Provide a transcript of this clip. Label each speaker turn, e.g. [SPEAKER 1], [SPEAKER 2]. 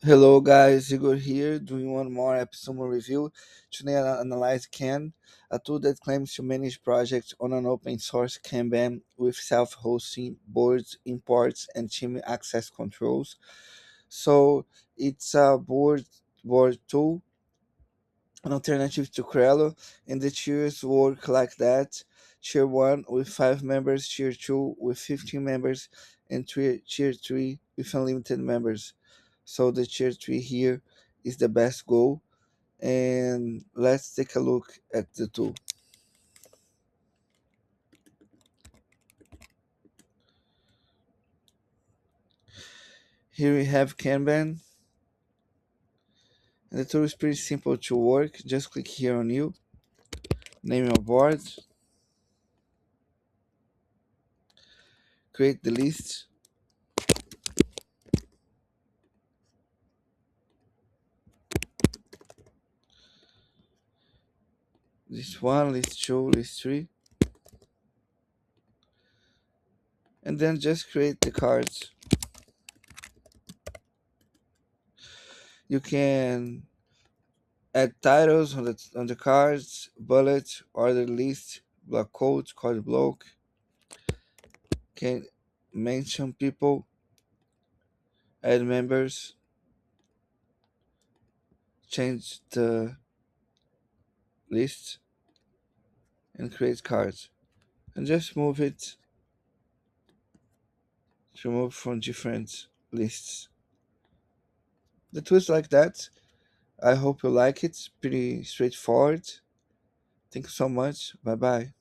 [SPEAKER 1] Hello guys, Igor here doing one more AppSumo review. Today I analyze Can, a tool that claims to manage projects on an open source Kanban with self-hosting, boards, imports, and team access controls. So it's a board tool, an alternative to Crello, and the tiers work like that. Tier 1 with 5 members, Tier 2 with 15 members, and Tier 3 with unlimited members. So the tier 3 here is the best goal, and let's take a look at the tool. Here we have Kanban, and the tool is pretty simple to work. Just click here on new, name your board, create the list, list 1, list 2, list 3, and then just create the cards. You can add titles on the cards, bullet, order list, block code, code block, can mention people, add members, change the list, and create cards. And just move it to move from different lists. The tool is like that. I hope you like it. It's pretty straightforward. Thank you so much. Bye bye.